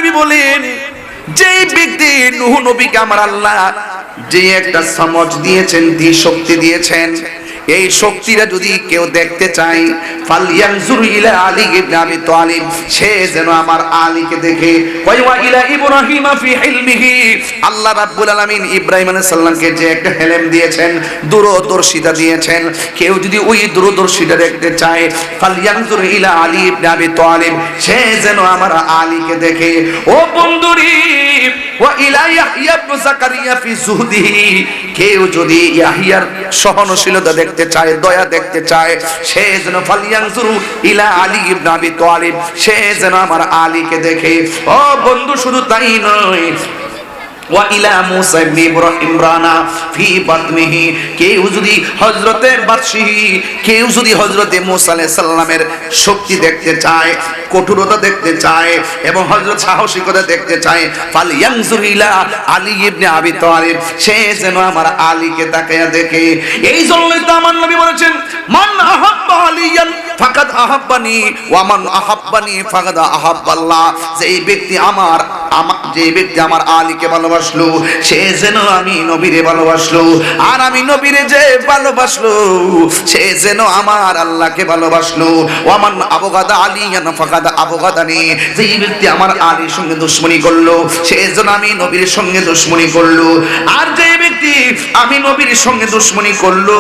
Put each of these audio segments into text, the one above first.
নবী বলেন, যেই ব্যক্তি নূহ নবীকে আমার আল্লাহ যে একটা সমঝ দিয়েছেন, যে শক্তি দিয়েছেন, এই শক্তিটা যদি কেউ দেখতে চায়, ফালয়ানজুর ইলা আলী ইবনে আবি তালিব, সে যেন আমার আলীকে দেখে। ওয়া ইলা ইব্রাহিম ফি হিলমিহি, আল্লাহ রাব্বুল আলামিন ইব্রাহিম আলাইহিস সালামকে যে একটা হেলেম দিয়েছেন, দূরদর্শিতা দিয়েছেন, কেউ যদি ওই দূরদর্শিতা দেখতে চায়, ফালয়ানজুর ইলা আলী ইবনে আবি তালিব, সে যেন আমার আলীকে দেখে। ও বন্ধুরি, ওয়া ইলা ইয়াহইয়া ইবনে যাকারিয়া ফি যুহদিহি, কেউ যদি ইয়াহইয়ার সহনশীলতা দেখতে চায়, দয়া দেখতে চায়, সে যেন ফালয়ানজুরু ইলা আলী ইবনে আবি তালিব, সে যেন আমার আলীকে দেখে। ও বন্ধু, শুধু তাই নয়, ওয়া ইলা মুসা ইবনে ইমরানা ফি বাতনিহি, কেউ যদি হযরতে বাদশাহী, কেউ যদি হযরতে মুসা আলাইহিস সালামের শক্তি দেখতে চায়, কঠোরতা দেখতে চায় এবং হযরত সাহসিকতা দেখতে চায়, ফালয়ানজুর ইলা আলী ইবনে আবি তালিব, সে যেন আমার আলীকে তাকায়া দেখে। এই জন্যই তো আমার নবী বলেছেন, মান আহাব্বা আলিয়ান ফাকাদ আহাব্বানি ওয়া মান আহাব্বানি ফাকাদ আহাব্বাল্লাহ, যে ব্যক্তি আমার আমার আলীকে ভালোবাসলো, সে যেন আমি নবীরে ভালোবাসলো, আর আমি নবীরে যে ভালোবাসলো, সে যেন আমার আল্লাহকে ভালোবাসলো। ওয়া মান আবগাদা আলিয়ান ফাকাদ আবগাদানি, যে ব্যক্তি আমার আলীর সঙ্গে দুশমনি করলো, সে যেন আমি নবীর সঙ্গে দুশমনি করলো, আর যে ব্যক্তি আমি নবীর সঙ্গে দুশমনি করলো,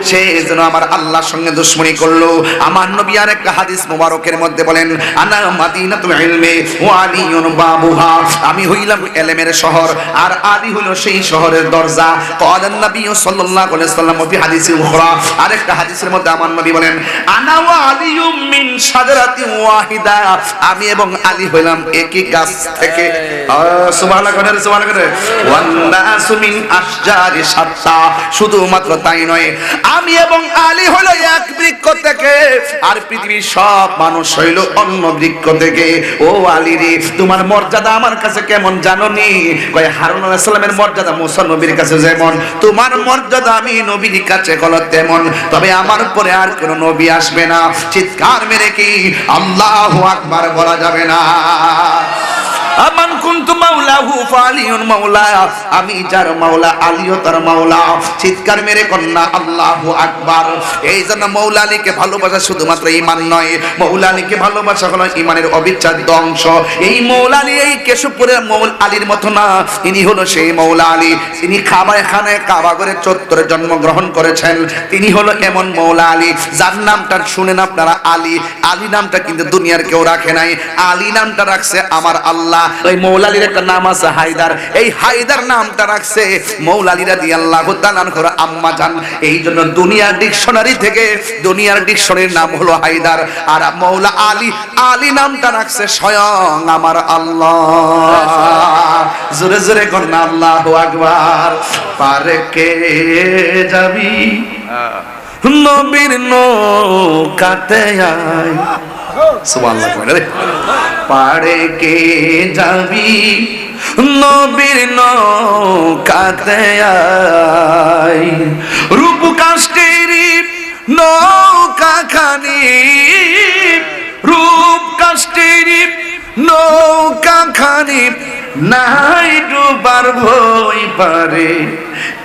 সে যেন আমার আল্লাহর সঙ্গে দুশমনি করলো। আমার নবী আর একটা হাদিস মুবারকের মধ্যে বলেন, আনা মাদিনাতুল ইলমি ওয়া আলিয়ুন বাবুহা, আমি হইলাম ইলমের শহর আর আলী হলো সেই শহরের দরজা। ক্বালান নবী সাল্লাল্লাহু আলাইহি ওয়াসাল্লাম ফি হাদিসে উখরা, আরেকটা হাদিসের মধ্যে আমার নবী বলেন, আনা ওয়া আলিয়ুম মিন শাজারাতিন ওয়াহিদা, আমি এবং আলী হইলাম একই গাছ থেকে। সুবহানাল্লাহ, সুবহানাল্লাহ। ওয়ান নাসু মিন আশজারি শাত্তা, শুধুমাত্র তাই নয়, আমি এবং আলী হলো এক বৃক্ষ থেকে, আর পৃথিবীর সব মানুষ হইল অন্য বৃক্ষ থেকে। ও আলী রে, তোমার মর্যাদা আমার কাছে কেমন জানোনি? কয়, হারুন আলাইহিস সালামের মর্যাদা মুসা নবীর কাছে যেমন, তোমার মর্যাদা আমি নবীর কাছে হলো তেমন, তবে আমার পরে আর কোন নবী আসবে না। চিৎকার মেরে কি আল্লাহু আকবার বলা যাবে না? আমান কুনতু মাওলাহু ফালিউন মাওলা, আমি যার মাওলা আলীও তার মাওলা। চিৎকার মেরে কন্যা আল্লাহু আকবার। এই জন্য মৌলা আলীকে ভালোবাসা শুধুমাত্র ঈমান নয়, মৌলা আলীকে ভালোবাসা হলো ঈমানের অবিচ্ছেদ্য অংশ। এই মৌলা আলী এই কেশবপুরের মৌলা আলীর মতো না, ইনি হলো সেই মৌলা আলী, তিনি কাবাখানায় কাবাগরের চত্বরে জন্মগ্রহণ করেছেন। তিনি হলো এমন মৌলা আলী যার নামটা শুনেন আপনারা আলী। আলী নামটা কিন্তু দুনিয়ার কেউ রাখে নাই, আলী নামটা রাখছে আমার আল্লাহ। ওই মৌলা আলীর একটা নাম আছে হায়দার, এই হায়দার নামটা রাখছে মৌলা আলী রাদিয়াল্লাহু তাআলা আনহুর আম্মা জান। এই জন্য দুনিয়ার ডিকশনারি থেকে, দুনিয়ার ডিকশনারির নাম হলো হায়দার, আর মৌলা আলী, আলী নামটা রাখছে স্বয়ং আমার আল্লাহ। জোরে জোরে কন্যা আল্লাহু আকবার। পারে কে যাবি নবীর নৌকাতে আয়, সুবহানাল্লাহ। পারে কে যাবি নবীর নৌকাতে আয়, রূপ কাষ্টের নৌকা খানি, রূপ কাষ্টের নৌকা খানি, নাই ডুবার ভয় পারে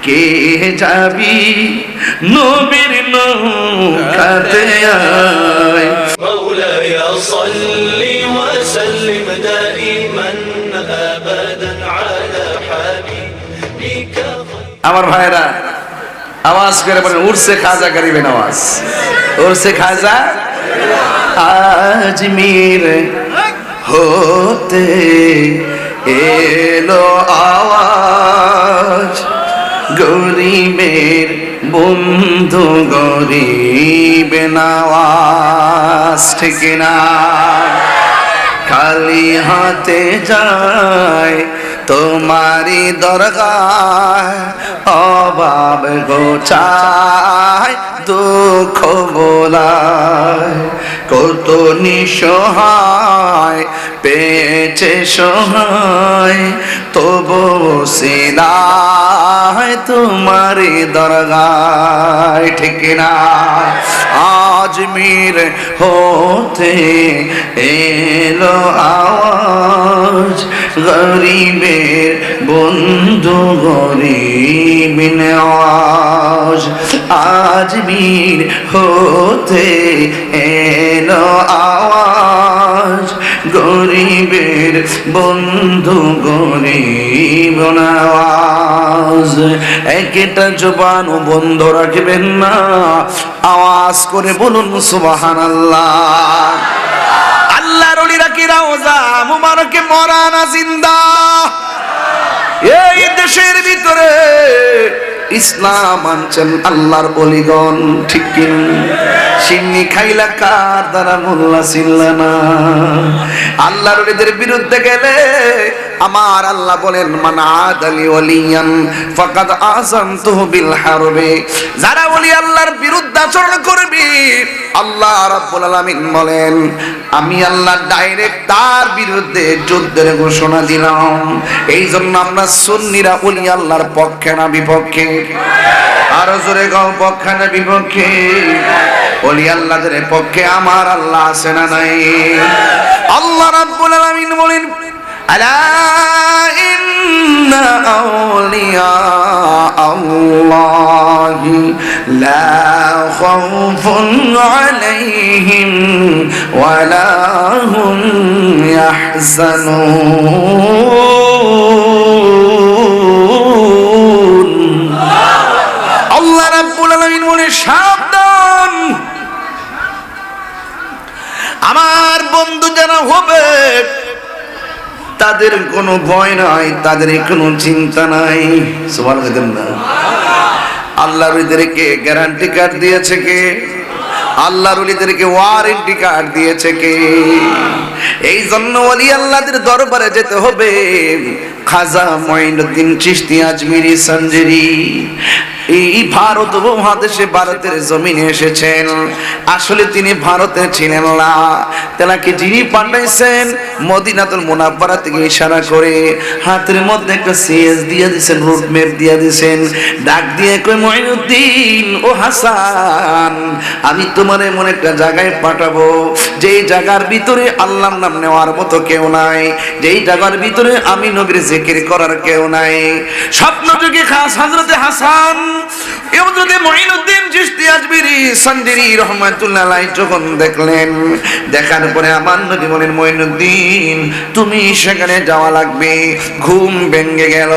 কে যাবি নবীর নৌকাতে আয়। مولاي صل وسلم دائما ابدا على حبيبك। আমার ভাইরা আওয়াজ করে বলেন, উরসে খাজা গরিবে নওয়াজ, উরসে খাজা। আজমির হতে এলো আওয়াজ, গরিবের বন্ধু গরিব নওয়াজ, ঠিক না? খালি হাতে যায় তোমারি দরগায়, অভাব গোচায় দুঃখ বোলায়, কত নিঃসহায় পেয়েছে সহায়, তবু সিলায় তোমারি দরগায়, ঠিক না? আজমির হতে এলো আওয়াজ, গরিবের বন্ধু গরিব নওয়াজ আজমির হতে এলো আওয়াজ গরিবের বন্ধু গরিব নওয়াজ একটা জবান বন্ধ রাখবেন না আওয়াজ করে বলুন সুবহানাল্লাহ আল্লাহর ওলিরা কি রওজা মুবারকে মরা না জিন্দা এই দেশের ভিতরে ইসলাম আনছেন আল্লাহর ওলিগণ ঠিক কি সিন্নি খাইলা কার দ্বারা মোল্লা চিল্লানা আল্লাহর ওলিদের বিরুদ্ধে গেলে আমার আল্লাহ বলেন মান আদালি ওয়ালিয়ান ফাকাদ আযানতুহু বিল হারবে যারা ওলি আল্লাহর বিরুদ্ধে আচরণ করবে আল্লাহ রাব্বুল আলামিন বলেন আমি আল্লাহ ডাইরেক্ট তার বিরুদ্ধে যুদ্ধের ঘোষণা দিলাম এই জন্য আমরা সুন্নিরা ওলি আল্লাহর পক্ষে না বিপক্ষে আর জোরে গাও পক্ষে না বিপক্ষে ওলি আল্লাহদের পক্ষে আমার আল্লাহ আছে না নাই আল্লাহ রাব্বুল আলামিন বলেন আলা ইন্না আউলিয়া আল্লাহি লা খাউফুন আলাইহিম ওয়ালা হুম ইয়াহজানুন আল্লাহ রাব্বুল আলামিন বলে সাবধান আমার বন্ধু যারা হবে তাদের কোনো ভয় নাই তাদের কোনো চিন্তা নাই সুবহানাল্লাহ আল্লাহর ওলিদেরকে গ্যারান্টি কার্ড দিয়েছে কে আল্লাহর ওলিদেরকে ওয়ারেন্টি কার্ড দিয়েছে কে এই জন্য ওলি আল্লাহদের দরবারে যেতে হবে খাজা মঈনুদ্দিন চিশতি আজমিরি সঞ্জেরি এই ভারত উপমহাদেশে ভারতের জমিনে এসেছেন আসলে তিনি ভারতে ছিলেন না তেনাকে যিনি পাঠাইছেন মদিনাতুল মুনাওয়ারা থেকে ইশারা করে হাতের মধ্যে একটা সিএস দিয়ে দিয়েছেন রুট ম্যাপ দিয়ে দিয়েছেন ডাক দিয়ে কই মঈনুদ্দিন ও হাসান আমি তোমার এমন একটা জায়গায় পাঠাবো যেই জায়গার ভিতরে আল্লাহর নাম নেওয়ার মতো কেউ নাই যেই জায়গার ভিতরে আমি নবীর জিকির করার কেউ নাই স্বপ্ন যুগে খাস হযরতে হাসান হযরতে মঈনুদ্দিন চিশতি আজমিরি সঞ্জেরি রাহমাতুল্লাহ আলাইহি যখন দেখলেন দেখার পরে আমার নবী বলেন মঈনুদ্দিন তুমি সেখানে যাওয়া লাগবে ঘুম ভেঙে গেল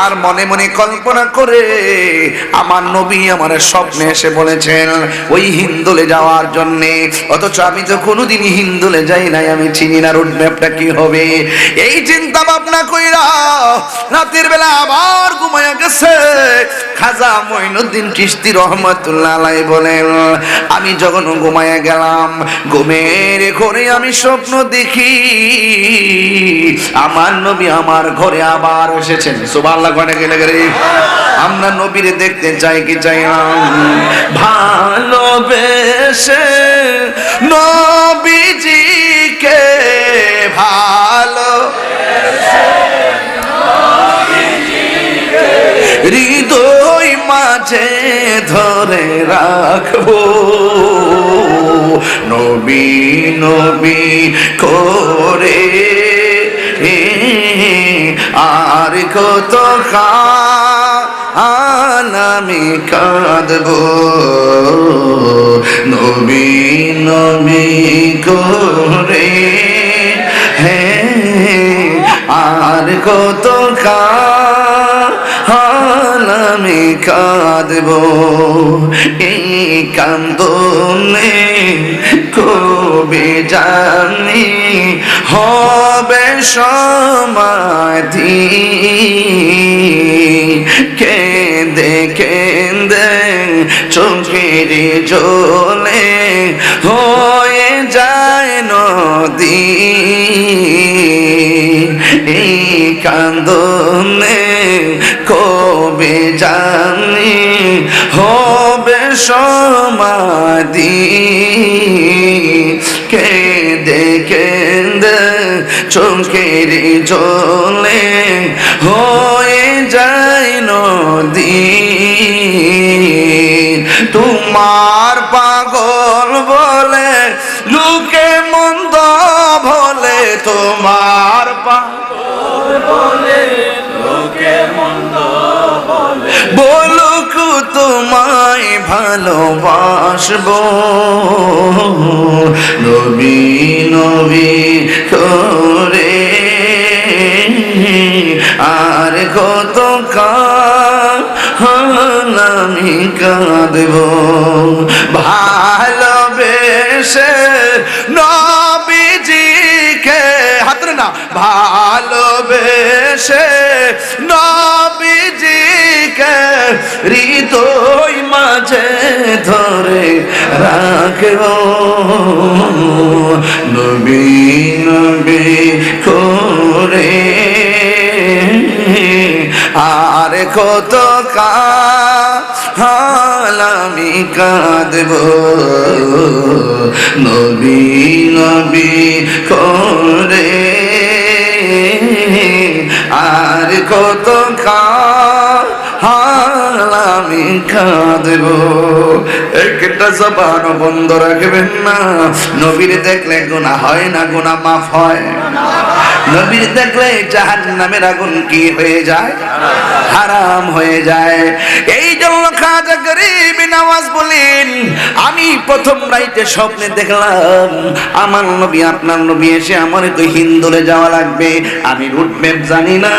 আর মনে মনে কল্পনা করে আমার নবী আমার স্বপ্নে এসে বলেছেন ওই হিন্দুলে যাওয়ার জন্য অথচ আমি তো কোনোদিন হিন্দুলে যাই নাই আমি চিনি না রুট ম্যাপটা কি হবে এই চিন্তা ভাবনা কইরা রাতের বেলা আবার ঘুমায়া গেছে খাজা মঈনুদ্দিন চিশতি রাহমাতুল্লাহ আলাইহি বলেন আমি যখন ঘুমায়া গেলাম ঘুমের ঘরে আমি স্বপ্ন দেখি আমার নবী আমার ঘরে আবার এসেছেন সুবহানাল্লাহ কোনে গেলে গরে আমরা নবীরে দেখতে চাই কি চাই না ভালোবেসে নবীজিকে ভালো হৃদয় মাঝে ধরে রাখবো নবী নবী করে আর কত আমি কাঁদবো নবী নবী করে আর কত আমি কাঁদবো এই কান্দনে কবে জানি হবে সমাধি কেঁদে কেঁদে চোখের জলে হয়ে যায় নদী এই কান্দনে কবে জানি হবে সমাধি কেঁদে কেঁদে চোখের জলে হয়ে যায় নদী তোমার পাগল বলে লোকে মন্দ বলে তোমার পাগল বলে লোকে মন্দ বলে বলুক তোমায় ভালোবাসবো নবী নবী করে আর কত কাল আমি কাঁদবো ভালোবেসে নবীজিকে হাতরে না ভালোবেসে নবীজিকে হৃদয় মাঝে ধরে রাখবো নবী নবী করে আর কত কাল আমি কাঁদবো নবী নবী করে আর কত কাল আমি কাঁদবো একটা জবান বন্ধ রাখবেন না নবীর দেখলে গুনাহ হয় না গুনাহ মাফ হয় নবীর দেখলে জাহান্নামের আগুন কি হয়ে যায় হারাম হয়ে যায় এই জন্য খাজা গরিব নওয়াজ বলেন আমি প্রথম রাইতে স্বপ্নে দেখলাম আমার নবী আপনার নবী এসে আমার কই হিন্দুলে যাওয়া লাগবে আমি রুট ম্যাপ জানি না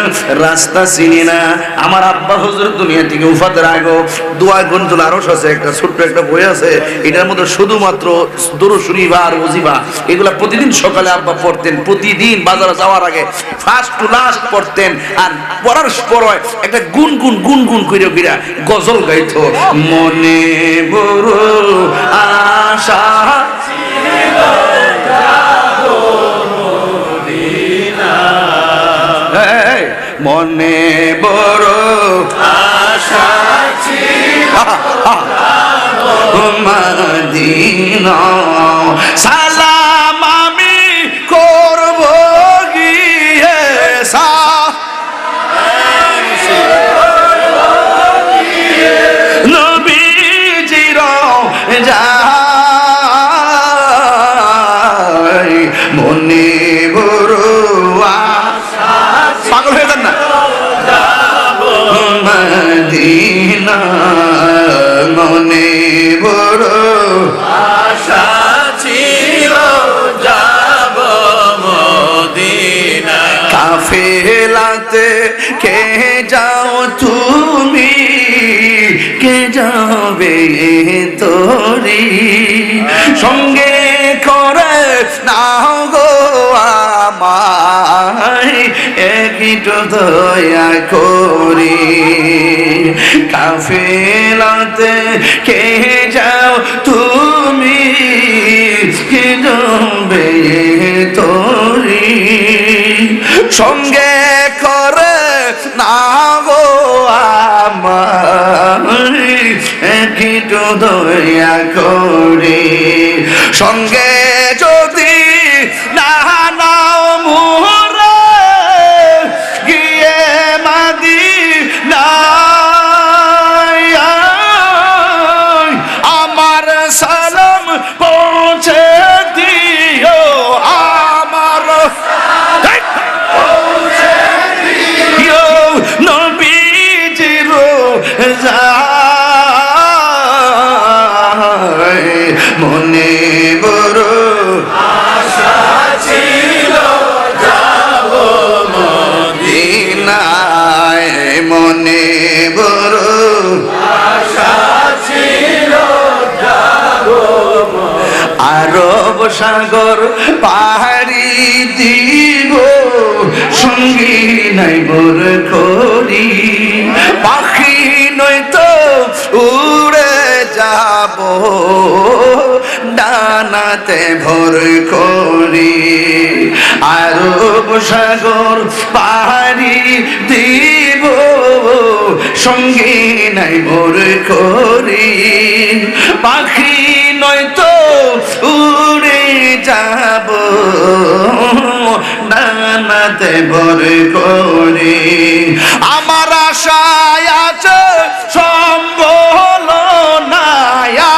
রাস্তা চিনি না আমার আব্বা হুজুর দুনিয়া থেকে উফাতের আগে দোয়া গ্রন্থুল আরশ আছে একটা ছোট্ট একটা বই আছে এটার মধ্যে শুধুমাত্র দুরূদ শরীফ আর ওজিফা এগুলা প্রতিদিন সকালে আব্বা পড়তেন প্রতিদিন বাজারে যাওয়ার আগে ফার্স্ট টু লাস্ট পড়তেন আর পড়ার পর একটা গুনগুন গুনগুন কইরা কইরা গজল গাইতো মনে বড় আশা ছিল যাবো মদিনা এই, মনে বড় আশা ছিল মদিনা সালাম আমি করব গিয়ে নবীজির যাই মনে বড় আশা পাগল হয়ে যান না মদিনা মনে বড় আশা ছিল যাবো মদিনা কাফেলাতে কে যাও তুমি কে যাবে তোরি সঙ্গে করে নাও গো আমায় একটু দয়া করি কাফেলাতে কে যাও তুমি কে যাবে তোরি সঙ্গে করে না গো আমার একটু দয়া করে সঙ্গে যদি না নাও মোরে গিয়ে মদিনায় আমার সালাম পৌঁছে দিও আমার নবীজির যায় মনে বড় আশা ছিল যাবো মদিনায় মনে বড় আশা ছিল যাবো আরব সাগর পাহাড়ি দিব সঙ্গী নাই বর করি পাখি নয়তো উড়ে যাব ডানাতে ভর করি আরব সাগর পাহাড়ি দিব সঙ্গী নাই বর করি পাখি নয়তো উড়ে যাব ডানাতে ভর করি আমার আশায় আছে সম্বল নায়া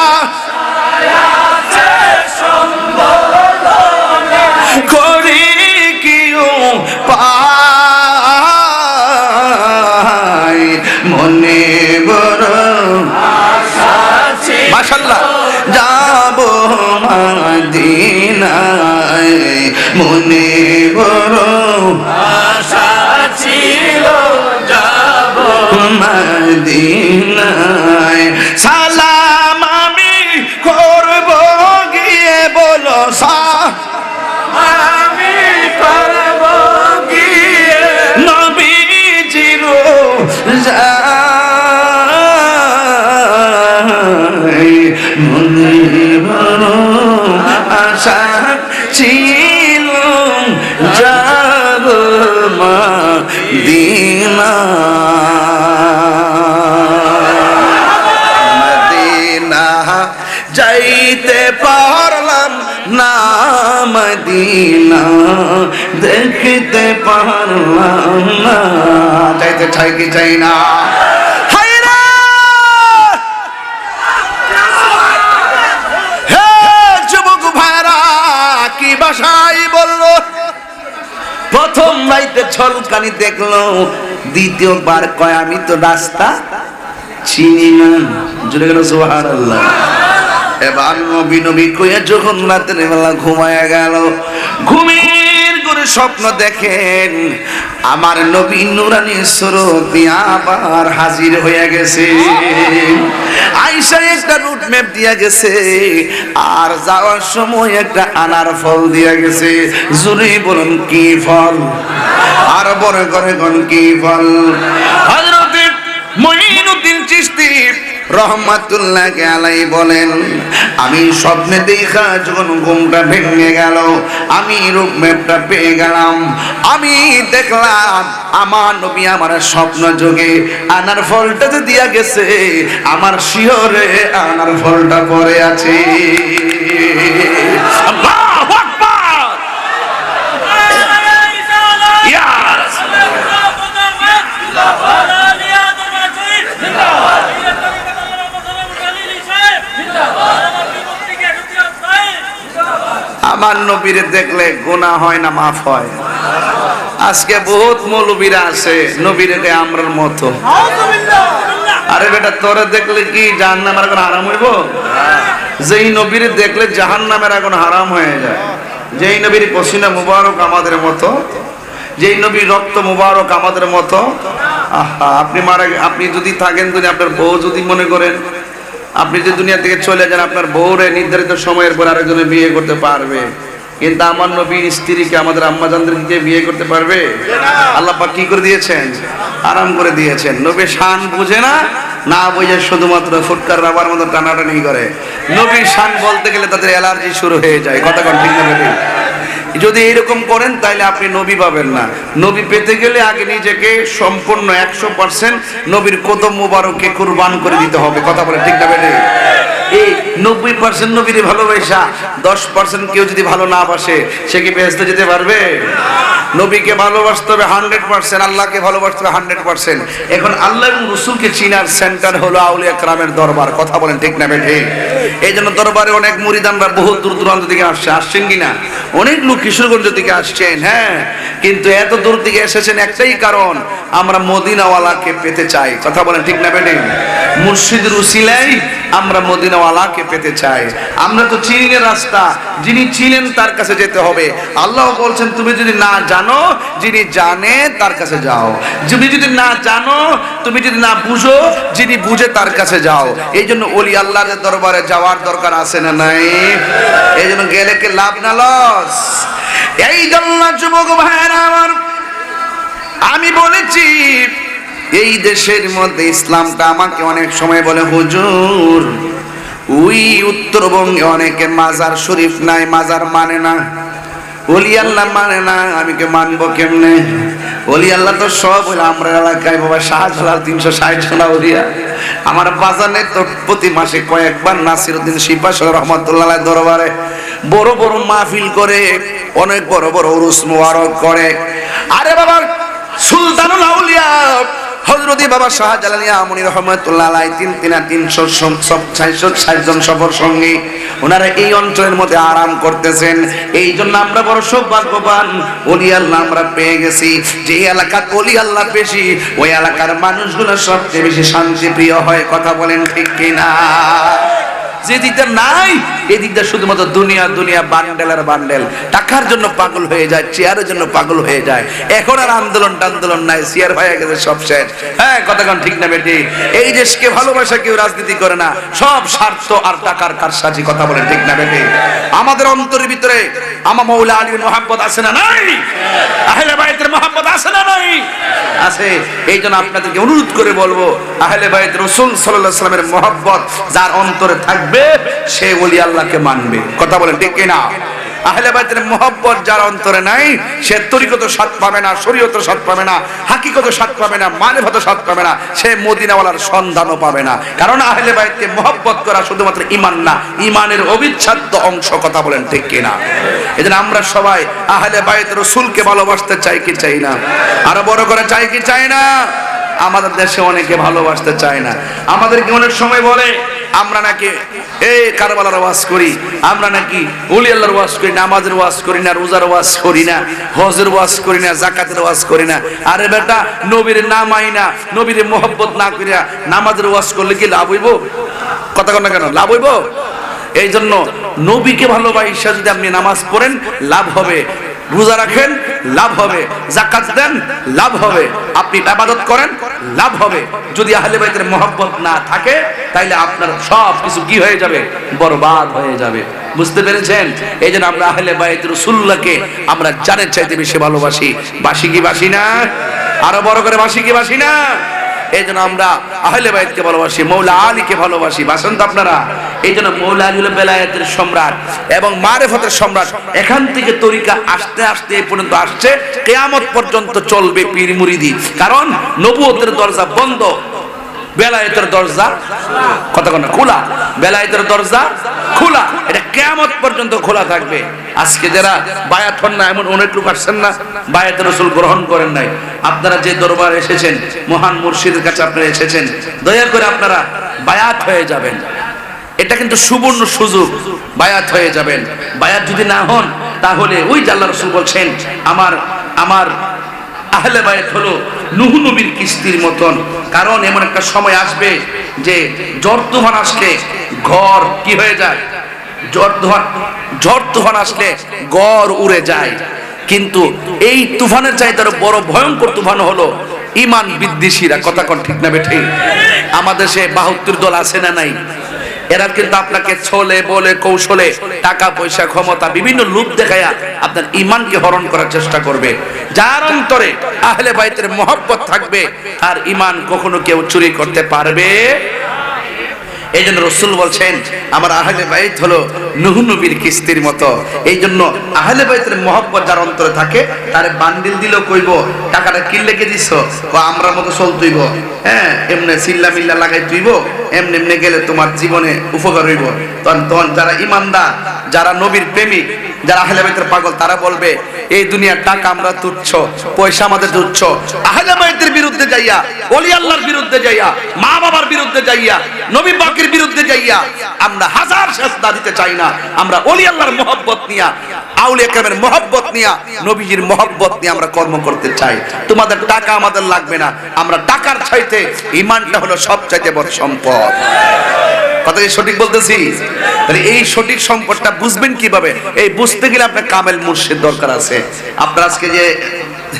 করি কিউ যায় মনে বড় আশা ছিল যাব মদিনা মদিনা যাইতে পারলাম না মদিনা দেখতে পারলাম না যাইতে চাই কি চাই না কি ভাষায় বললো প্রথম রাইতে ছলকানি দেখলো দ্বিতীয়বার কয় আমি তো রাস্তা চিনি না জুড়ে গেল সুবহানাল্লাহ এবার নবী নবী কইয়া যখন রাতের বেলা ঘুমায়া গেল ঘুমের করে স্বপ্ন দেখেন আমার নবী নুরানি সুরত দিয়া আবার হাজির হয়ে গেছে আয়েশা একটা রুট ম্যাপ দিয়া গেছে আর যাওয়ার সময় একটা আনার ফল দিয়া গেছে জুড়ে বলুন কি ফল আর বড় করে কোন কি ফল হযরত মুঈনুদ্দিন চিশতি রহমাতুল্লাহ আলাইহি বলেন আমি স্বপ্নে দেখা যখন ঘুমটা ভেঙে গেল আমি রূপ ম্যাপটা পেয়ে গেলাম আমি দেখলাম আমার নবী আমার স্বপ্ন যোগে আনার ফলটা যে দিয়া গেছে আমার শিহরে আনার ফলটা পড়ে আছে আল্লাহু আকবার ইয়া আমার নবীরে দেখলে গুনাহ হয় না মাফ হয় আজকে বহুত মৌলবীরা আছে নবীরে আমরার মতো আরে বেটা তোরে দেখলে কি জাহান্নামের আগুন হারাম হইব যেই নবীরে দেখলে জাহান্নামের আগুন হারাম হয়ে যায় যেই নবীর পসিনা মুবারক আমাদের মতো যেই নবীর রক্ত মুবারক আমাদের মতো আপনি যদি থাকেন যদি আপনার বউ যদি মনে করেন আপনি যে দুনিয়া থেকে চলে যান আপনার বউরে নির্ধারিত সময়ের পর আরেকজনে বিয়ে করতে পারবে কিন্তু আমার নবীর স্ত্রীকে আমাদের আম্মাজানদেরকে বিয়ে করতে পারবে আল্লাহ পাক কি করে দিয়েছেন আরাম করে দিয়েছেন নবী শান বুঝে না না বুঝে শুধুমাত্র ফুটকার রাবার মতো টানাটানি করে নবীর শান বলতে গেলে তাদের অ্যালার্জি শুরু হয়ে যায় কথা কোন ঠিক না বেঠিক যদি এরকম করেন তাহলে আপনি নবী পাবেন না নবী পেতে গেলে আগে নিজেকে সম্পূর্ণ 100% নবীর কদম মোবারককে কুরবান করে দিতে হবে কথা বলে ঠিক না বেঠিক এই 90% নবীরে ভালোবাসা 10% কেউ যদি ভালো না বাসে সে কি বেহেশতে যেতে পারবে নবীকে ভালোবাসতে হবে 100% আল্লাহকে ভালোবাসতে হবে 100% এখন আল্লাহ এবং রাসূলকে চিনার সেন্টার হলো আউলিয়া کرامের দরবার কথা বলেন ঠিক না বেঠিক এইজন্য দরবারে অনেক মুরিদানরা বহু দূর দূরান্ত থেকে আসছেন কিনা অনেক লোক কিশোরগঞ্জ থেকে আসছেন হ্যাঁ কিন্তু এত দূর থেকে এসেছেন একটাই কারণ আমরা মদিনাওয়ালাকে পেতে চাই কথা বলেন ঠিক না বেঠিক মুর্শিদের উসিলায় আমরা মদিনাওয়ালাকে পেতে চাই আমরা তো চিনি না রাস্তা যিনি চিনেন তার কাছে যেতে হবে আল্লাহ বলছেন তুমি যদি না জানো যিনি জানে তার কাছে যাও তুমি যদি না জানো তুমি যদি না বুঝো যিনি বুঝে তার কাছে যাও এইজন্য ওলি আল্লাহর দরবারে যাওয়ার দরকার আছে না নাই এইজন্য গেলে কি লাভ না লস এই জন্য যুবক ভাইরা আমার আমি বলেছি এই দেশের মধ্যে ইসলামটা আমাকে অনেক সময় বলে হুজুর ওই উত্তরবঙ্গে অনেকে মাজার শরীফ নাই মাজার মানে না ওলি আল্লাহ মানে না আমি কে মানবো কেমনে ওলি আল্লাহ তো সব হইলো আমরা এলাকায় বাবা শাহজালাল 360 জন ওলিয়া আমার বাজানে তো প্রতি মাসে কয়েকবার নাসিরউদ্দিন শিপাশা রহমাতুল্লাহ দরবারে বড় বড় মাহফিল করে অনেক বড় বড় উরুস মুবারক করে আরে বাবা সুলতানুল আউলিয়া হযরত বাবা শাহজালাল ইয়ামুনি রহমাতুল্লাহ আলাইহি 360 জন সফর সঙ্গী ওনারা এই অঞ্চলের মধ্যে আরাম করতেছেন এই জন্য আমরা বড় সৌভাগ্যবান ওলি আল্লাহ আমরা পেয়ে গেছি যে এলাকা ওলি আল্লাহ বেশি ওই এলাকার মানুষগুলো সবচেয়ে বেশি শান্তি প্রিয় হয় কথা বলেন ঠিক কিনা যে দিকটা নাই এই দিকটা শুধুমাত্র দুনিয়া দুনিয়া বান্ডেল আর বান্ডেল টাকার জন্য পাগল হয়ে যায় চেয়ারের জন্য পাগল হয়ে যায় এখন আর আন্দোলন টান্দোলন নাই চেয়ার হয়ে গেছে সব শেষ হ্যাঁ কথা কোন ঠিক না বেটি এই দেশকে ভালোবাসা কেউ রাজনীতি করে না সব স্বার্থ আর টাকার কারসাজি কথা বলেন ঠিক না বেটি আমাদের অন্তরের ভিতরে আমার মাওলা আলীর মহব্বত আছে না নাই আহলে বাইতের মহব্বত আছে না নাই আছে আছে। এই জন্য আপনাদেরকে অনুরোধ করে বলবো, আহলে বাইত রাসূল সাল্লাল্লাহু আলাইহি ওয়াসাল্লামের মহব্বত যার অন্তরে থাকবে সে ওলি আল্লাহকে মানবে। কথা বলেন ঠিক কিনা? আহলে বাইতের মহব্বত যার অন্তরে নাই সে তরিকত স্বাদ পাবে না, শরীয়ত স্বাদ পাবে না, হাকিকত স্বাদ পাবে না, মারিফত স্বাদ পাবে না, সে মদিনাওয়ালার সন্ধানও পাবে না। কারণ আহলে বাইতকে মহব্বত করা শুধুমাত্র ঈমান না, ঈমানের অবিচ্ছেদ্য অংশ। কথা বলেন ঠিক কিনা? এজন্য আমরা সবাই আহলে বাইত রাসূলকে ভালোবাসতে চাই কি চাই না? আরো বড় করে চাই কি চাই না? আমাদের দেশে অনেকে ভালোবাসতে চায় না। আমাদেরকে অনেক সময় বলে আমরা নাকি এই কারবালার ওয়াজ করি, আমরা নাকি ওলি আল্লাহর ওয়াজ করি, নামাজের ওয়াজ করি না, রোজার ওয়াজ করি না, হজের ওয়াজ করি না, যাকাতের ওয়াজ করি না। আরে বেটা, নবীর না মাইনা, নবীর মোহব্বত না করিয়া নামাজের ওয়াজ করলে কি লাভ হইব? কথা কন না কেন? লাভ হইব? এই জন্য নবীকে ভালোবাসা যদি আপনি নামাজ পড়েন লাভ হবে, রোজা রাখেন লাভ হবে, যাকাত দেন লাভ হবে, আপনি ইবাদত করেন লাভ হবে। যদি আহলে বাইতের মহব্বত না থাকে তাইলে আপনার সব কিছু কি হয়ে যাবে? বরবাদ হয়ে যাবে। বুঝতে পেরেছেন? এই জন্য আমরা আহলে বাইত রাসূলুল্লাহকে আমরা জানের চাইতে বেশি ভালোবাসি। বাসি কি বাসি না? আরো বড় করে বাসি কি বাসি না? এই জন্য আমরা আহলে বাইতকে ভালোবাসি, মৌলা আলীকে ভালোবাসি। বাসেন তো আপনারা? এই জন্য মৌলা আলী হলো বেলায়েতের সম্রাট এবং মারিফতের সম্রাট। এখান থেকে তরিকা আস্তে আস্তে এই পর্যন্ত আসছে, কিয়ামত পর্যন্ত চলবে পীর মুরিদি। কারণ নবুয়তের দরজা বন্ধ, বেলায়েতের দরজা কথা কোন খোলা, বেলায়েতের দরজা খোলা, এটা কিয়ামত পর্যন্ত খোলা থাকবে। আজকে যারা বায়াত হন না, এমন অনেক লোক আসছেন না বায়াত রাসূল গ্রহণ করেন নাই। আপনারা যে দরবারে এসেছেন, মহান মুর্শিদের কাছে আপনারা এসেছেন, দয়া করে আপনারা বায়াত হয়ে যাবেন। এটা কিন্তু সুবর্ণ সুযোগ, বায়াত হয়ে যাবেন। বায়াত যদি না হন তাহলে ওই যে আল্লাহ রাসূল বলছেন আমার আহলে বাইত হলো নূহ নবীর কিস্তির মতন। কারণ এমন একটা সময় আসবে যে ঝড় তুফান আসলে ঘর কি হয়ে যায়? ঝড় তুফান আসলে ঘর উড়ে যায়। কিন্তু এই তুফানের চাইতে আরো বড় ভয়ঙ্কর তুফান হলো ঈমান বিদ্বেষীরা। কথা কোন ঠিক না বেঠিক? আমাদের সে ৭২ দল আছে না নাই? এরা কিন্তু আপনাকে ছলে বলে কৌশলে টাকা পয়সা ক্ষমতা বিভিন্ন লোভ দেখায়া আপনার ঈমানকে হরণ করার চেষ্টা করবে। যার অন্তরে আহলে বাইতের মহব্বত থাকবে আর ঈমান কখনো কেউ চুরি করতে পারবে। এই জন্য রাসূল বলছেন আমার আহলে বাইত হলো নূহ নবীর কিস্তির মতো। এই জন্য আহলে বাইতের মহব্বত যার অন্তরে থাকে তারে বান্ডিল দিলেও কইব টাকাটা কি লেগে দিছো, ও আমরার মতো চলতইব, হ্যাঁ এমনি চিল্লা মিল্লা লাগাই তুইব, এমনি এমনি গেলে তোমার জীবনে উপকার হইব। তখন যারা ইমানদার, যারা নবীর প্রেমিক, যারা আহলে বাইতের পাগল, তারা বলবে এই দুনিয়ার টাকা আমরা তুচ্ছ, পয়সা আমাদের তুচ্ছ। আহলে বাইতের বিরুদ্ধে যাইয়া, ওলি আল্লাহর বিরুদ্ধে যাইয়া, মা বাবার বিরুদ্ধে যাইয়া, নবী পাকের বিরুদ্ধে যাইয়া আমরা হাজার সেজদা দিতে চাই না। আমরা ওলি আল্লাহর মহব্বত নিয়া, আউলিয়া কেরামের মহব্বত নিয়া, নবীজির মহব্বত নিয়ে আমরা কর্ম করতে চাই। তোমাদের টাকা আমাদের লাগবে না। আমরা টাকার চাইতে ঈমানটা হলো সবচাইতে বড় সম্পদ। কথা কি সঠিক বলতেছি? তাহলে এই সঠিক সম্পদটা বুঝবেন কিভাবে? এই বুঝতে গেলে আপনার কামেল মুর্শিদ দরকার আছে। আপনারা আজকে যে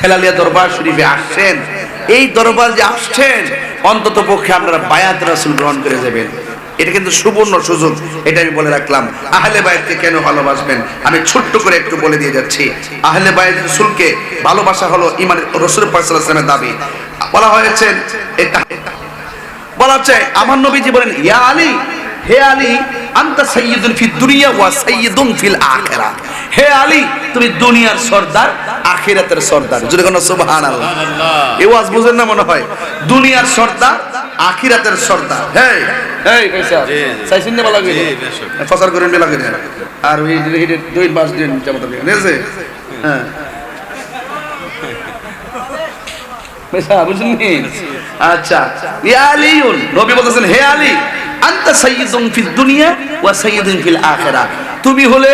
হেলালিয়া দরবার শরীফে আসছেন, এই দরবার যে আসছেন অন্তত পক্ষে আপনারা বায়াত রাসূল গ্রহণ করে যাবেন। এটা কিন্তু সুবর্ণ সুযোগ, এটা আমি বলে রাখলাম। আহলে বাইতকে কেন ভালোবাসবেন আমি ছোট্ট করে একটু বলে দিয়ে যাচ্ছি। আহলে বাইত রাসূলকে ভালোবাসা হলো ঈমানের রাসূল পাক সাল্লাল্লাহু আলাইহি ওয়াসাল্লামের দাবি। বলা হয়েছে এটা বলা হচ্ছে আমার নবীজি বলেন ইয়া আলী, হে আলী আনতা সাইয়্যিদুন ফিদ দুনিয়া ওয়া সাইয়্যিদুন ফিল আখিরাহ। হে আলী তুমি দুনিয়ার সরদার, আখিরাতের সরদার। জোরে কোন সুবহানাল্লাহ। এই ওয়াজ বুঝেন না মনে হয়? দুনিয়ার সরদার, আখিরাতের সরদার। হেই হেই কইছা সাইছিন না বলা গেল ফসর করেন বেলা করে আর ওই দুই বাস দিন জামাত দিয়ে নেছে। হ্যাঁ বেশা বুঝুননি? আচ্ছা ইয়া আলীউন, নবী বলেছেন হে আলী আনতা সাইয়্যিদুন ফিদ দুনিয়া ওয়া সাইয়্যিদুন ফিল আখিরাহ। তুমি হলে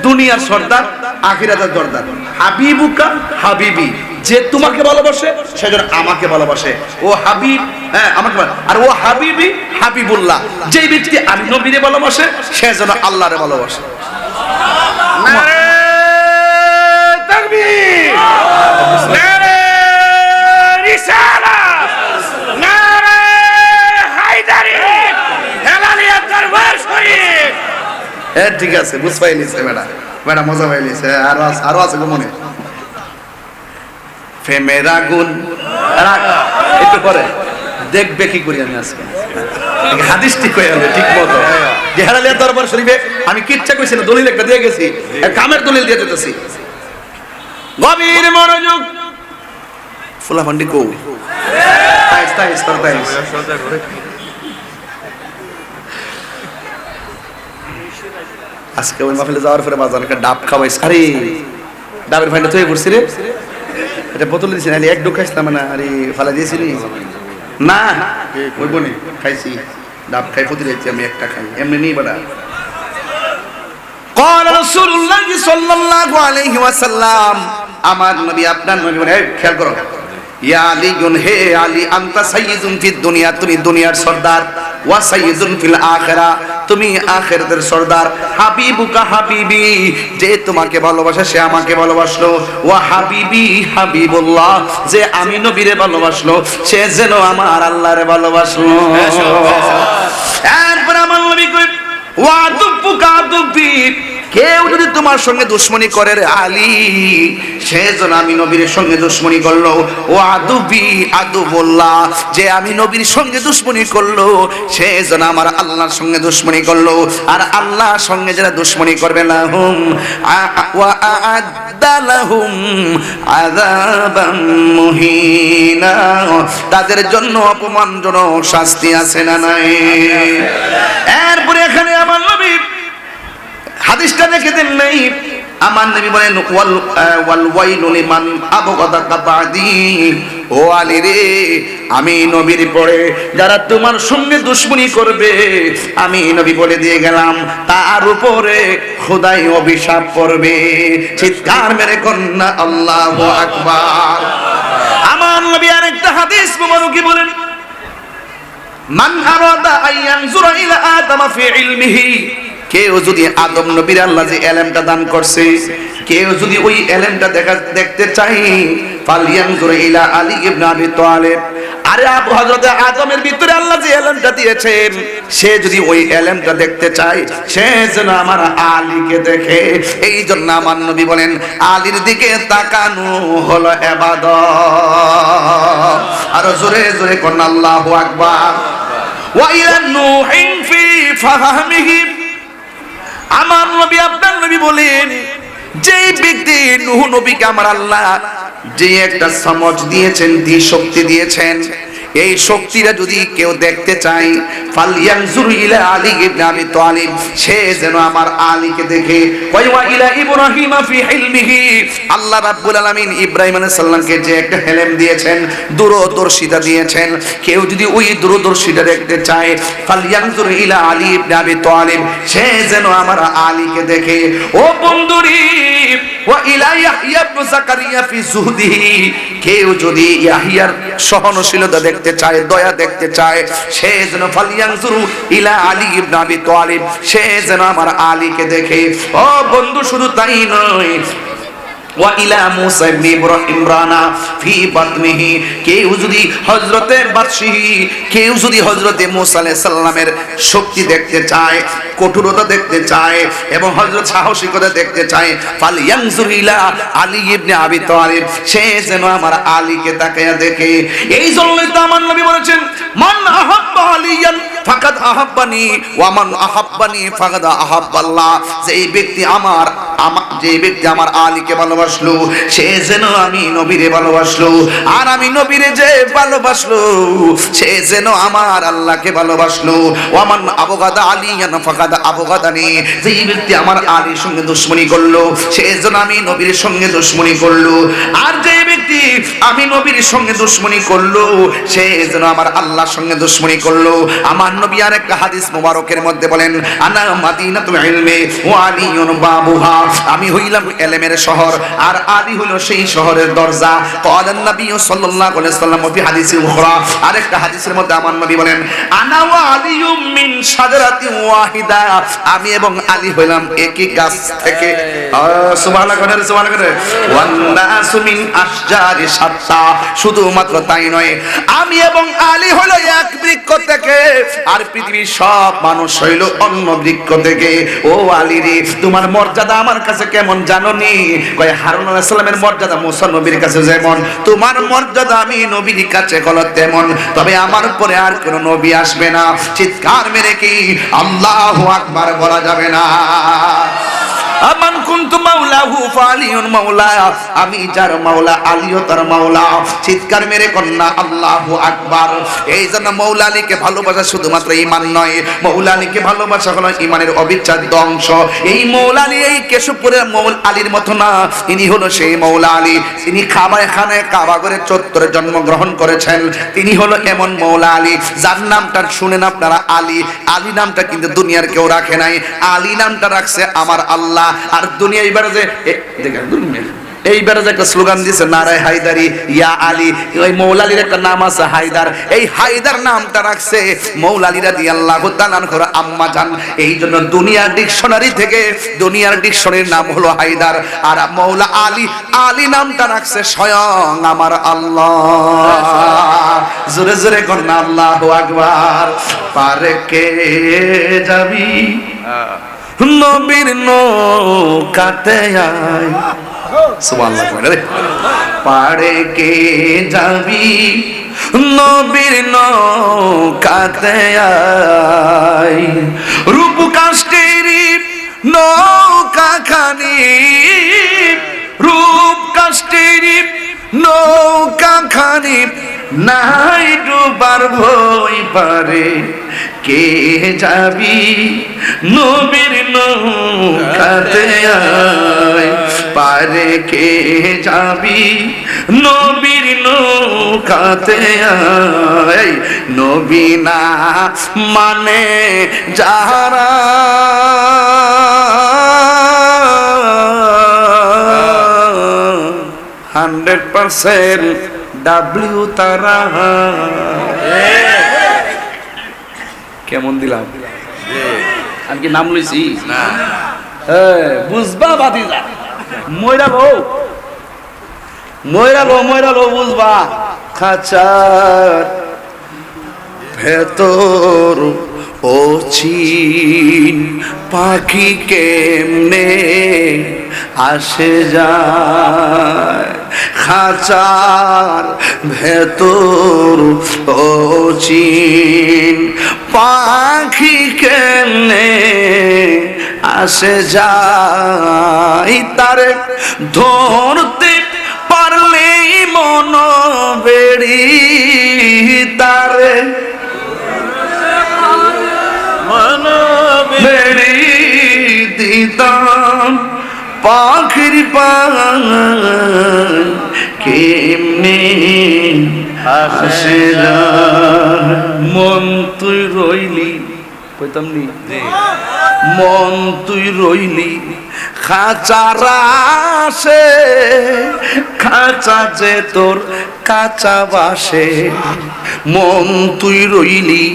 দুনিয়ার সরদার, আখিরাতের সরদার। হাবিবুকা হাবিবি, যে তোমাকে ভালোবাসে সেজন্য আমাকে ভালোবাসে। ও হাবিব, হ্যাঁ আমাকে, আর ও হাবিবি হাবিবুল্লাহ, যে ব্যক্তি আমি নবীরে ভালোবাসে সেজন্য আল্লাহরে ভালোবাসে। নারে তাকবীর, নারে রিসালাত, নারে হায়দারি, হেলালিয়া দরবার শরীফ। হ্যাঁ ঠিক আছে, বুঝ পাইলিছে বেটা, বেটা মজা পাইলিছে। আরো আছে গো মনে। প্রেমের আগুন একটু পরে দেখবে কি করি আমি আজকে হাদিস ঠিক হয়ে গেল ঠিক মতো জেহারালিয়া দরবার শরীফে আমি কিচ্ছা কইছি না, দলিল একটা দিয়ে গেছি, কামের দলিল দিয়ে দিতেছি। গভীর মনোযোগ। ফুলাফান্ডি কো তাইস তাইস তাইস আজকে ওই মাহফিলে যাওয়ার পরে বাজার একটা ডাব খাওয়াইস। আরে ডাবের ফাইনটা তুই পড়ছি রে, এটা বোতলে দিছি না, এক ডুব খাইছিলাম না, আরে ফালা দিয়েছিলি না ওই বনে খাইছি, ডাব খাই প্রতি রাইছি আমি একটা খাই, এমনি নেই বাড়া। قال رسول الله صلى الله عليه وسلم আমার নবী আপনার নবী বলে খেয়াল করো, ইয়া আলী হে আলী আনতা সাইয়্যিদুন ফিদ দুনিয়া, তুমি দুনিয়ার সরদার, ওয়া সাইয়্যিদুন ফিল আখিরা, তুমি আখিরাতের সরদার। হাবিবুকা হাবিবি, যে তোমাকে ভালোবাসে সে আমাকে ভালোবাসলো। ওয়া হাবিবি হাবিবুল্লাহ, যে আমি নবীরে ভালোবাসলো সে যেন আমার আল্লাহরে ভালোবাসলো। এরপর আমার নবী কই ওয়া দুবুকা দুবি, কেউ যদি তোমার সঙ্গে দুশ্মনী করে রে আলী, সে যেন আমি নবীর সঙ্গে দুশ্মনী করলো। ও আদুবি আদুবুল্লাহ, যে আমি নবীর সঙ্গে দুশ্মনী করলো সে যেন আমার আল্লাহর সঙ্গে দুশ্মনী করলো। আর আল্লাহর সঙ্গে যারা দুশ্মনী করবে লাহুম ওয়া আ'আদ্দা লাহুম আযাবাম মুহিনা, তাদের জন্য অপমানজনক শাস্তি আছে না নাই? এরপরে এখানে আমার নবী হাদিসটা দেখে দেন নাই, আমার নবী বলেন ওয়াল ওয়াইলু লিমান আবগাদাকা বাদি, ও আলী রে আমি নবীর পরে যারা তোমার সঙ্গে দুশমনি করবে আমি নবী বলে দিয়ে গেলাম তার উপরে খোদাই অভিশাপ পড়বে। চিৎকার মেরে কন্যা আল্লাহু আকবার। আমার নবী আরেকটা হাদিস মুবারকি বলেন, মান আরাদা আইয়ানজুরা ইলা আদম ফি ইলমিহি, কেউ যদি আদম নবীর আল্লাহ যে এলেমটা দান করছে, কেউ যদি ওই এলেমটা দেখতে চাই, ফালিয়ানজুর ইলা আলী ইবনে আবি তালিব, আরে আবু হযরত আদমের ভিতরে আল্লাহ যে এলেমটা দিয়েছেন সে যদি ওই এলেমটা দেখতে চায় সে যেন আমার আলীকে দেখে। এই জন্য আমার নবী বলেন আলীর দিকে তাকানো হলো ইবাদত। আর জোরে জোরে কোন আল্লাহু আকবার। ওয়া ইলা নূহিন ফি ফাহমিহি, আমার নবী আপনার নবী বলেন যেই ব্যক্তি নূহ নবীকে আমার আল্লাহ যে একটা সমঝ দিয়েছেন, শক্তি দিয়েছেন, এই শক্তিটা যদি কেউ দেখতে চায় ফালয়ানজুর ইলা আলী ইবনে আবি তালিব, সে যেন আমার আলীকে দেখে। ওয়া ইলা ইব্রাহিম ফি হিলমিহি, আল্লাহ রাব্বুল আলামিন ইব্রাহিম আলাইহিস সালামকে যে একটা হেলেম দিয়েছেন, দূরদর্শিতা দিয়েছেন, কেউ যদি ওই দূরদর্শিতা দেখতে চায় ফালয়ানজুর ইলা আলী ইবনে আবি তালিব, সে যেন আমার আলীকে দেখে। ও বন্ধুরি ওয়া ইলা ইয়াহইয়া ইবনে যাকারিয়া ফি যুহদিহি, কেউ যদি ইয়াহইয়ার সহনশীলতা দেখতে চায়, দয়া দেখতে চায়, সে যেন ফালিয়ানজুরু ইলা আলী ইবনে আবি তালিব, সে যেন আমার আলীকে দেখে। ও বন্ধু শুধু তাই নয়, ওয়া ইলা মুসা ইবনে ইমরানা ফি বাতনিহি, কেউ যদি হযরতের বাদশাহী, কেউ যদি হযরতে মুসা আলাইহিস সালামের শক্তি দেখতে চায়, কঠোরতা দেখতে চায় এবং হযরত সাহসিকতা দেখতে চায়, ফালয়ানজুর ইলা আলী ইবনে আবি তালিব, সে যেন আমার আলীকে তাকায়া দেখে। এই জন্যই তো আমার নবী বলেছেন মান আহাব্বা আলিয়ান ফাকাদ আহাব্বানি ওয়া মান আহাব্বানি ফাকাদ আহাব্বাল্লাহ, যে ব্যক্তি আমার আলীকে ভালোবাসলো সে যেন আমি নবীরে ভালোবাসলো, আর আমি নবীরে যে ভালোবাসলো সে যেন আমার আল্লাহকে ভালোবাসলো। ওয়া মান আবগাদা আলিয়ান ফাকাদ আবগাদানি, যে ব্যক্তি আমার আলীর সঙ্গে দুশমনি করলো সে যেন আমি নবীর সঙ্গে দুশমনি করলো, আর যে ব্যক্তি আমি নবীর সঙ্গে দুশমনি করলো সে যেন আমার আল্লাহর সঙ্গে দুশমনি করলো। আমার নবী আরেকটা হাদিস মুবারকের মধ্যে বলেন আনা মাদিনাতুল ইলমি ওয়া আলিয়ুন বাবুহা, আমি হইলাম ইলমের শহর আর আলী হলো সেই শহরের দরজা। ক্বালান নবী সাল্লাল্লাহু আলাইহি ওয়াসাল্লাম ফি হাদিসিল উখরা, আরেকটা হাদিসের মধ্যে আমার নবী বলেন আনা ওয়া আলিয়ুম মিন শাজারাতিন ওয়াহিদা, আমি এবং আলী হইলাম একই গাছ থেকে। সুবহানাল্লাহ, সুবহানাল্লাহ। ওয়ান নাসু মিন আশজারি সাতটা। শুধুমাত্র তাই নয়, আমি এবং আলী হলো এক বৃক্ষ থেকে, আর পৃথিবীর সব মানুষ হইল অন্য বৃক্ষ থেকে। ও আলী রে, তোমার মর্যাদা আমার কাছে কেমন জানো নি? কয় হারুন আলাইহিস সালামের মর্যাদা মুসা নবীর কাছে যেমন, তোমার মর্যাদা আমি নবীর কাছে হলো তেমন। তবে আমার পরে আর কোন নবী আসবে না। চিৎকার মেরে কি আল্লাহু আকবার বলা যাবে না? আমান কুনতু মাওলাহু ফালিউন মাওলা, আমি যার মাওলা আলীও তার মাওলা। চিৎকার মেরে কন্যা আল্লাহু আকবার। এই জন্য মৌলা আলীকে ভালোবাসা শুধুমাত্র ঈমান নয়, মৌলা আলীকে ভালোবাসা হলো ঈমানের অবিচ্ছেদ্য অংশ। এই মৌলা আলী এই কেশবপুরের মৌলা আলীর মতো না, ইনি হলো সেই মৌলা আলী। তিনি কাবাখানায় কাবাগরের চত্বরে জন্মগ্রহণ করেছেন। তিনি হলো এমন মৌলা আলী যার নামটা শুনেন আপনারা আলী। আলী নামটা কিন্তু দুনিয়ার কেউ রাখে নাই, আলী নামটা রাখছে আমার আল্লাহ। আর দুনিয়া এইবারে যে এইবারে যে একটা স্লোগান দিয়েছে নারায়ে হায়দারি ইয়া আলী, ওই মৌলা আলীর একটা নাম আছে হায়দার। এই হায়দার নামটা রাখছে মৌলা আলী রাদিয়াল্লাহু তাআলা আনহুর আম্মা জান। এই জন্য দুনিয়ার ডিকশনারি থেকে দুনিয়ার ডিকশনারির নাম হলো হায়দার, আর মৌলা আলী আলী নামটা রাখছে স্বয়ং আমার আল্লাহ। জোরে জোরে কন্যা আল্লাহু আকবার। পারে কে যাবি নবীর নৌকাতে আয়, সুবহানাল্লাহ। পারে কে যাবি নবীর নৌকাতে আয়, রূপ কাষ্টের নৌকা খানি, রূপ কাষ্টের নৌকা খানি, নাই ডুবার ভয়। পারে কে যাবি নবীর নৌকাতে আয়, পারে কে যাবি নবীর নৌকাতে আয়। নবী না মানে যারা 100% ডাব্লিউ তারা। কেমন দিলাম? আমি কি নাম লইছি না? বুঝবা বাতিজা, ময়রালো ময়রালো ময়রালো বুঝবা। খাঁচার ভেতর ও চিন পাখি কেমনে আসে যায়, খাঁচার ভেতর ও চিন পাখি কেমনে আসে যায়, তারে ধরতে পারলেই মন বেড়ি, তারে বেড়ি দিতাম পাখির পায় কেমনে আসে যায়। মন তুই রইলি, কইতাম নি মন তুই রইলি খাঁচার আসে, খাঁচা যে তোর কাঁচা বাসে। মন তুই রইলি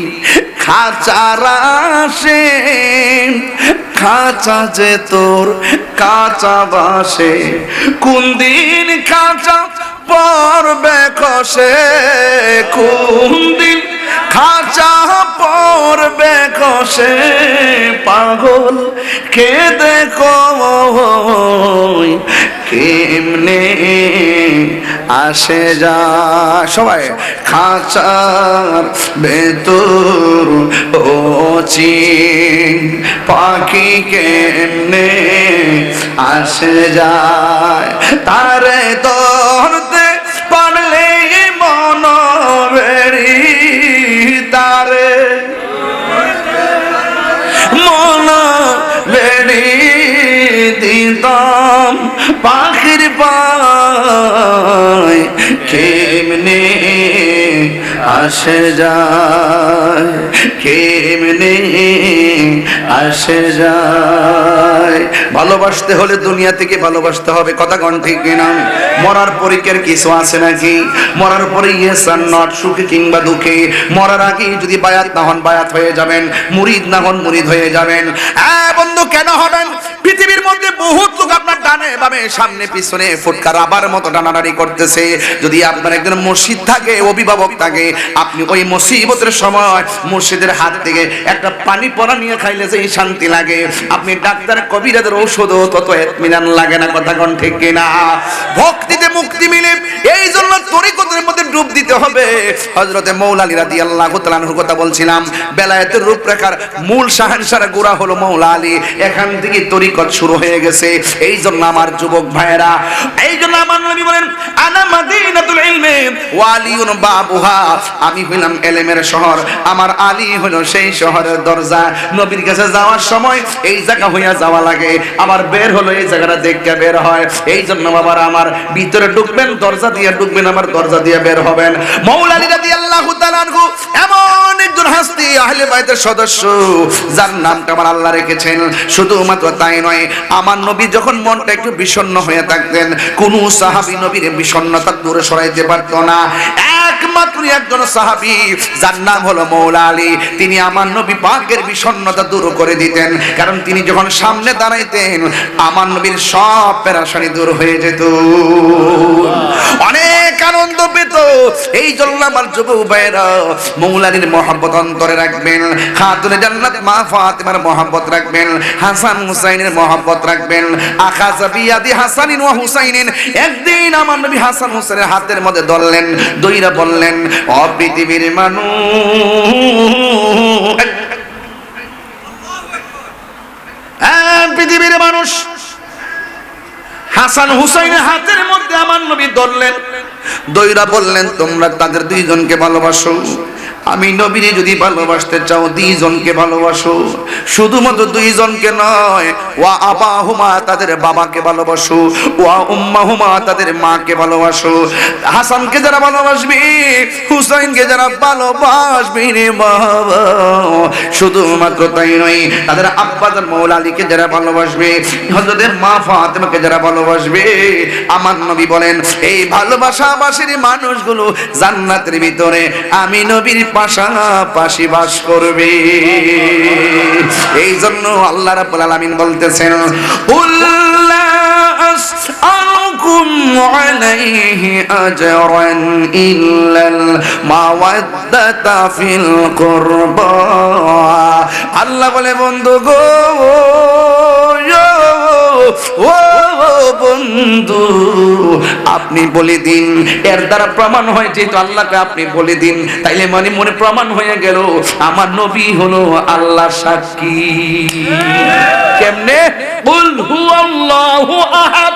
খাঁচার আসে, খাঁচা যে তোর কাঁচা বাসে। কোন দিন খাঁচা পড়বে খসে, কোন দিন খাঁচা পড়বে খসে। পাগল কে দেখো কেমনে আসে যায়। সবাই খাঁচার ভেতর ও চিন পাখি কেমনে আসে যায়, তারে ধরতে পারলে মন বেড়ি, তারে মন বেড়ি দিতাম পাখির পায় কেমনে আসে যায়, কেমনে আসে যায়। ভালোবাসতে হলে দুনিয়া থেকে ভালোবাসতে হবে, কথা কোন ঠিক কিনা? মরার পরিকের কিছু আছে নাকি? মরার পরে ইয়েস আর নট, সুখে কিংবা দুঃখে। মরার আগে যদি বায়াত না হন বায়াত হয়ে যাবেন, মুরিদ না হন মুরিদ হয়ে যাবেন। হ্যাঁ বন্ধু, কেন হবেন? পৃথিবীর মধ্যে বহুত লোক আপনার ডানে বামে সামনে পিছনে ফুটকা রাবার মতো টানাটানি করতেছে। যদি আপনার একজন মুর্শিদ থাকে, অভিভাবক থাকে, আপনি ওই মুসিবতের সময় মুর্শিদের হাত থেকে একটা পানি পড়া নিয়ে খাইলে যে শান্তি লাগে, আপনি ডাক্তার কবিরাজের ঔষধও তত ইতমিনান লাগে না, কথা কোন ঠিক কিনা? ভক্তিতে মুক্তি মিলে, এই জন্য তরিকতের মধ্যে ডুব দিতে হবে। হযরতে মৌলা আলী রাদিয়াল্লাহু তাআলা আনহুর কথা বলছিলাম, বেলায়েতের রূপরেখার মূল শাহেনশাহ গোড়া হলো মৌলা আলী। এখান থেকে তরিকত শুরু হয়ে গেছে। এই জন্য আমার যুবক ভাইয়েরা, এই জন্য আমার নবী বলেন, আনা মাদিনাতুল ইলমি ওয়া আলিউন বাবুহা, আমি হইলাম ইলমের শহর, আমার আলী হলো সেই শহরের দরজা। নবীর কাছে যাওয়ার সময় এই জায়গা হইয়া যাওয়া লাগে, আবার বের হলো এই জায়গাটা দেখে বের হয়। এই জন্য বাবারা আমার, ভিতরে ঢুকবেন দরজা দিয়ে ঢুকবেন, আবার দরজা দিয়ে বের হবেন। মৌলা আলী রাদিয়াল্লাহু তাআলা আনহু এমন একজন হাস্তি, আহলে বাইতের সদস্য, যার নামটা আমার আল্লাহ রেখেছেন। শুধুমাত্র তাই নয়, আমার নবী যখন মনটা একটু বিষণ্ণ হয়ে থাকতেন, কোন সাহাবী নবীর বিষণ্ণতা দূরে সরাইতে পারতো না। একমাত্র একজন সাহাবী, যার নাম হলো মৌলা আলী, তিনি আমার নবী পাকের বিষণ্ণতা দূর করে দিতেন। কারণ তিনি যখন সামনে দাঁড়াইতেন, আমার নবীর সব পেরেশানি দূর হয়ে যেত, অনেক আনন্দ পেত। এই জন্য আমার যুবক ভাইরা, মৌলা আলীর মহব্বত অন্তরে রাখবেন, খাতুনে জান্নাত মা ফাতিমার মহব্বত রাখবেন, হাসান হুসাইনের মহব্বত রাখবেন। আখাযা বিয়াদি হাসানিন ওয়া হুসাইনিন, একদিন আমার নবী হাসান হুসাইনের হাতের মধ্যে ধরলেন, দইরা বললেন, ও পৃথিবীর মানুষ, পৃথিবীর মানুষ, হাসান হুসাইনের হাতের মধ্যে আমার নবী ধরলেন, দইরা বললেন, তোমরা তাদের দুইজনকে ভালোবাসো। আমি নবীরে যদি ভালোবাসতে চাও, দুইজনকে ভালোবাসো। শুধুমাত্র দুইজনকে নয়, ওয়া আবাহুমা, তাদের বাবাকে ভালোবাসো, ওয়া উম্মাহুমা, তাদের মাকে ভালোবাসো। হাসানকে যারা ভালোবাসবে, হুসাইনকে যারা ভালোবাসবে রে বাবা, শুধুমাত্র তাই নয়, তাদের আব্বাজান মৌলা আলীকে যারা ভালোবাসবে, হযরতের মা ফাতেমাকে যারা ভালোবাসবে, আমার নবী বলেন, এই ভালোবাসাবাসীর মানুষগুলো জান্নাতের ভিতরে আমি নবীর পাশাপাশি বাস করবে। এই জন্য আল্লাহ রাব্বুল আলামিন বলতেছেন, কুল লা আসআলুকুম আলাইহি আজরান ইল্লাল মাওয়াদ্দাতা ফিল কুরবা। আল্লাহ বলে, বন্ধু গো, ও বন্ধু, আপনি বলে দিন। এর দ্বারা প্রমাণ হয়, যেহেতু আল্লাহকে আপনি বলে দিন, তাইলে মানে মনে প্রমাণ হয়ে গেল আমার নবী হলো আল্লাহর সাক্ষী। কেমনে? কুল হুয়াল্লাহু আহাদ,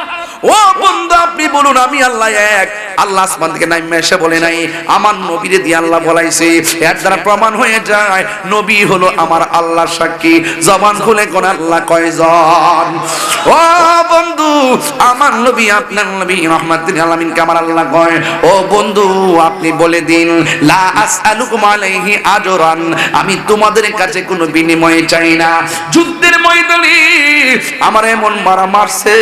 ও বন্ধু আপনি বলুন আমি আল্লাহ এক। আল্লাহ আসমান থেকে নাইমা এসে বলে নাই, আমার নবীরে দিয়ে আল্লাহ বলাইছে। এর দ্বারা প্রমাণ হয়ে যায় নবী হলো আমার আল্লাহর সাক্ষী। জবান খুলে কোন আল্লাহ কয়জন? ও বন্ধু, আমার নবী, আপনার নবী রাহমাতুল লিল আলামিনকে আমার আল্লাহ কয়। ও বন্ধু আপনি বলে দিন, লা আসআলুকুম আলাইহি আজরান, আমি তোমাদের কাছে কোনো বিনিময় চাই না। যুদ্ধের ময়দানে আমার এমন মারা মারছে,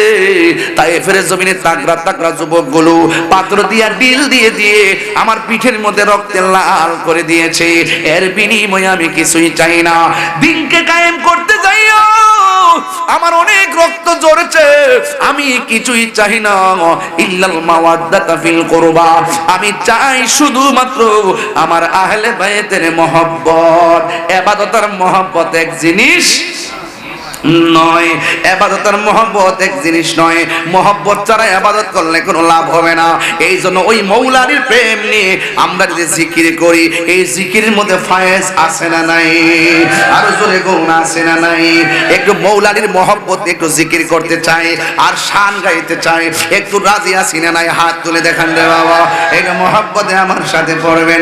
তায়েফের জমিনে তাগড়া তাগড়া যুবকগুলো পাথর দিয়া ডিল দিয়ে দিয়ে আমার পিঠের মধ্যে রক্তে লাল করে দিয়েছে। এর বিনিময়ে আমি কিছুই চাই না। দিনকে কায়েম করতে যাইও, আমার অনেক রক্ত ঝরেছে, আমি কিছুই চাই না। ইল্লাল মাওয়াদ্দাতা ফিল কুরবা, আমি চাই শুধুমাত্র আমার আহলে বাইতের মহব্বত। ইবাদতের মহব্বত এক জিনিস নয়, ইবাদতের মহব্বত এক জিনিস নয়। মহব্বত ছাড়া ইবাদত করলে কোনো লাভ হবে না। এই জন্য ওই মৌলার প্রেম নিয়ে আমরা যদি জিকির করি, এই জিকিরের মধ্যে ফায়েজ আছে না নাই? আর জোরে গুণ আছে না নাই? একটু মৌলার মহব্বত একটু জিকির করতে চাই আর শান গাইতে চাই, একটু রাজি আছি না নাই? হাত তুলে দেখান রে বাবা, এই মহব্বতে আমার সাথে পড়বেন।